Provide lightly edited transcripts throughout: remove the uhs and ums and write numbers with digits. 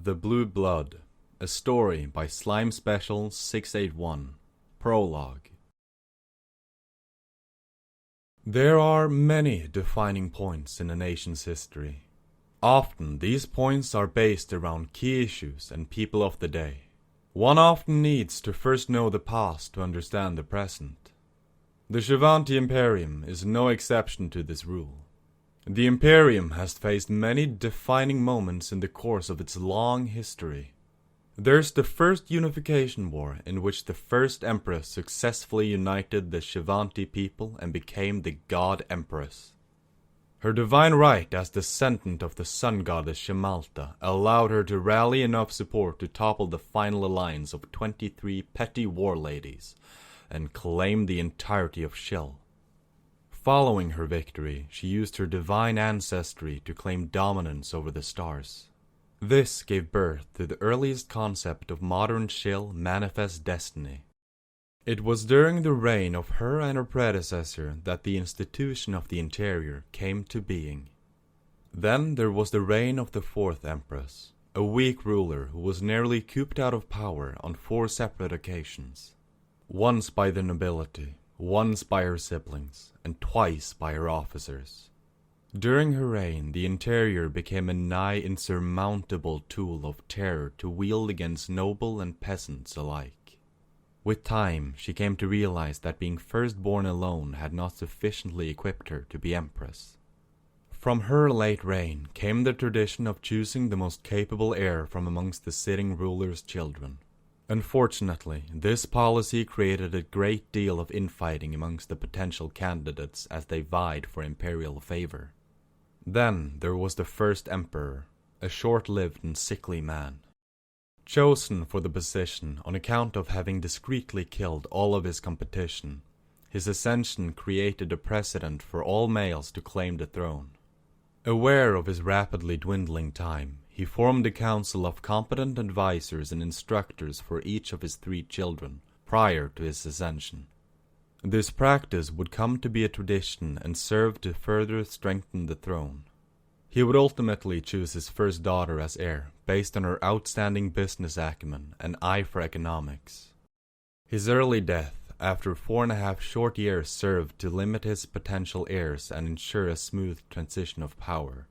The Blue Blood, a story by Slime Special 681. Prologue. There are many defining points in a nation's history. Often these points are based around key issues and people of the day. One often needs to first know the past to understand the present. The Shivanti Imperium is no exception to this rule. The Imperium has faced many defining moments in the course of its long history. There's the first Unification War, in which the first Empress successfully united the Shivanti people and became the god Empress. Her divine right as descendant of the sun goddess Shimalta allowed her to rally enough support to topple the final alliance of 23 petty war ladies and claim the entirety of Shil. Following her victory, she used her divine ancestry to claim dominance over the stars. This gave birth to the earliest concept of modern Shil manifest destiny. It was during the reign of her and her predecessor that the institution of the interior came to being. Then there was the reign of the fourth Empress, a weak ruler who was nearly cooped out of power on 4 separate occasions. Once by the nobility, once by her siblings, and twice by her officers. During her reign, the interior became a nigh insurmountable tool of terror to wield against noble and peasants alike. With time, she came to realize that being firstborn alone had not sufficiently equipped her to be Empress. From her late reign came the tradition of choosing the most capable heir from amongst the sitting ruler's children. Unfortunately, this policy created a great deal of infighting amongst the potential candidates as they vied for imperial favor. Then there was the first emperor, a short-lived and sickly man. Chosen for the position on account of having discreetly killed all of his competition, his ascension created a precedent for all males to claim the throne. Aware of his rapidly dwindling time, he formed a council of competent advisors and instructors for each of his 3 children prior to his ascension. This practice would come to be a tradition and serve to further strengthen the throne. He would ultimately choose his first daughter as heir based on her outstanding business acumen and eye for economics. His early death, after 4.5 short years, served to limit his potential heirs and ensure a smooth transition of power.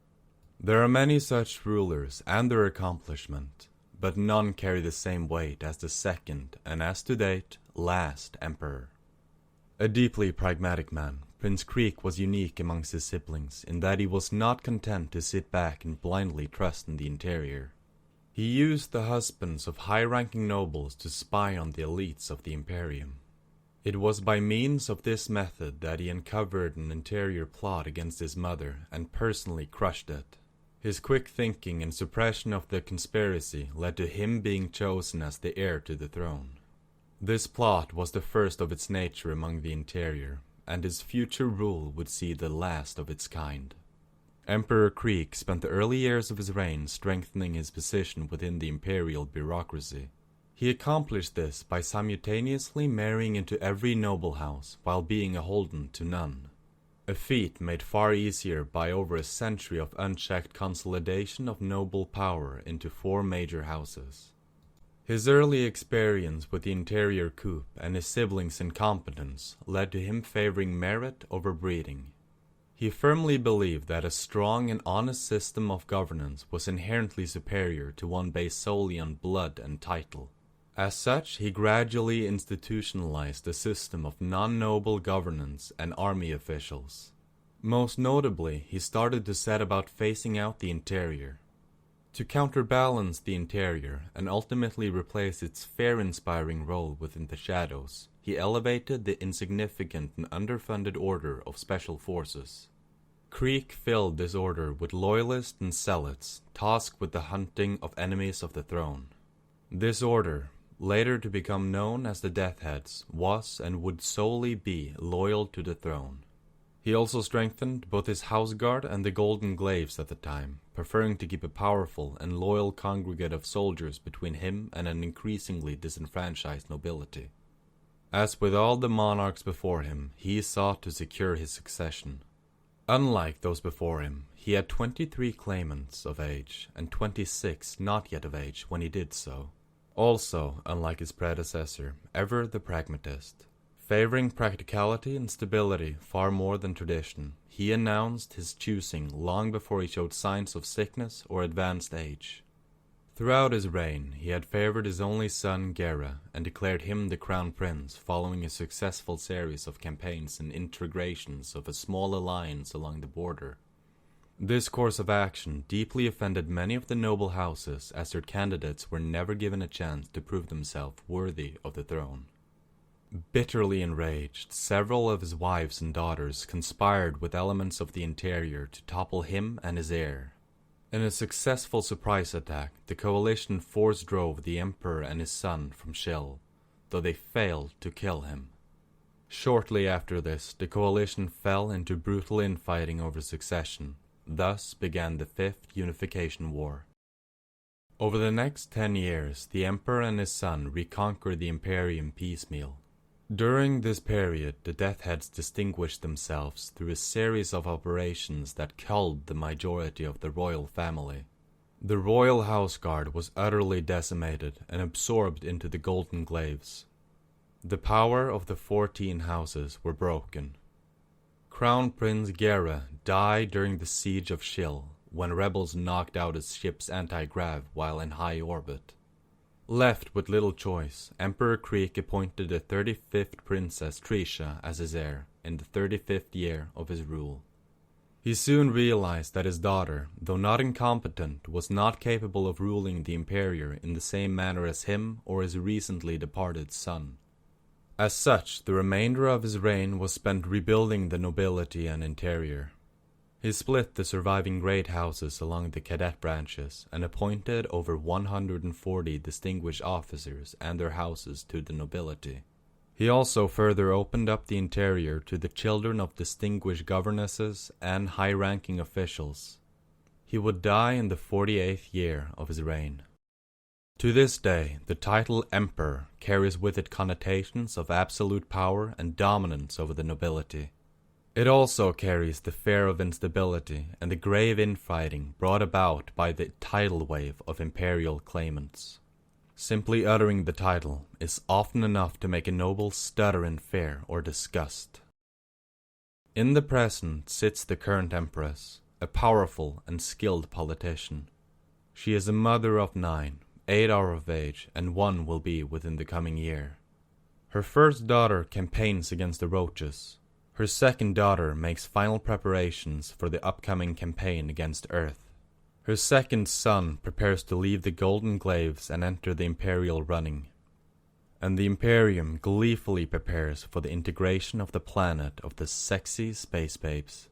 There are many such rulers and their accomplishment, but none carry the same weight as the second and, as to date, last emperor. A deeply pragmatic man, Prince Creek was unique amongst his siblings in that he was not content to sit back and blindly trust in the interior. He used the husbands of high-ranking nobles to spy on the elites of the Imperium. It was by means of this method that he uncovered an interior plot against his mother and personally crushed it. His quick thinking and suppression of the conspiracy led to him being chosen as the heir to the throne. This plot was the first of its nature among the interior, and his future rule would see the last of its kind. Emperor Creek spent the early years of his reign strengthening his position within the imperial bureaucracy. He accomplished this by simultaneously marrying into every noble house while being beholden to none. A feat made far easier by over a century of unchecked consolidation of noble power into 4 major houses. His early experience with the interior coup and his siblings' incompetence led to him favoring merit over breeding. He firmly believed that a strong and honest system of governance was inherently superior to one based solely on blood and title. As such, he gradually institutionalized a system of non-noble governance and army officials. Most notably, he started to set about phasing out the interior. To counterbalance the interior and ultimately replace its fear-inspiring role within the shadows, he elevated the insignificant and underfunded order of special forces. Creek filled this order with loyalists and zealots tasked with the hunting of enemies of the throne. This order, later to become known as the Death Heads, was and would solely be loyal to the throne. He also strengthened both his house guard and the Golden Glaives at the time, preferring to keep a powerful and loyal congregate of soldiers between him and an increasingly disenfranchised nobility. As with all the monarchs before him, he sought to secure his succession. Unlike those before him, he he had 23 claimants of age and 26 not yet of age when he did so. Also, unlike his predecessor, ever the pragmatist. Favoring practicality and stability far more than tradition, he announced his choosing long before he showed signs of sickness or advanced age. Throughout his reign, he had favored his only son Gera and declared him the crown prince following a successful series of campaigns and integrations of a small alliance along the border. This course of action deeply offended many of the noble houses as their candidates were never given a chance to prove themselves worthy of the throne. Bitterly enraged, several of his wives and daughters conspired with elements of the interior to topple him and his heir. In a successful surprise attack, the coalition force-drove the emperor and his son from Shill, though they failed to kill him. Shortly after this, the coalition fell into brutal infighting over succession. Thus began the Fifth Unification War. Over the next 10 years, the emperor and his son reconquered the Imperium piecemeal. During this period, the Death Heads distinguished themselves through a series of operations that culled the majority of the royal family. The royal house guard was utterly decimated and absorbed into the Golden Glaives. The power of the 14 houses were broken. Crown Prince Gera died during the siege of Shill, when rebels knocked out his ship's anti-grav while in high orbit. Left with little choice, Emperor Krieg appointed the 35th Princess Trisha as his heir in the 35th year of his rule. He soon realized that his daughter, though not incompetent, was not capable of ruling the Imperium in the same manner as him or his recently departed son. As such, the remainder of his reign was spent rebuilding the nobility and interior. He split the surviving great houses along the cadet branches and appointed over 140 distinguished officers and their houses to the nobility. He also further opened up the interior to the children of distinguished governesses and high-ranking officials. He would die in the 48th year of his reign. To this day, the title Emperor carries with it connotations of absolute power and dominance over the nobility. It also carries the fear of instability and the grave infighting brought about by the tidal wave of imperial claimants. Simply uttering the title is often enough to make a noble stutter in fear or disgust. In the present sits the current Empress, a powerful and skilled politician. She is a mother of 9, 8 are of age, and 1 will be within the coming year. Her first daughter campaigns against the Roaches. Her second daughter makes final preparations for the upcoming campaign against Earth. Her second son prepares to leave the Golden Glaives and enter the Imperial running. And the Imperium gleefully prepares for the integration of the planet of the sexy space babes.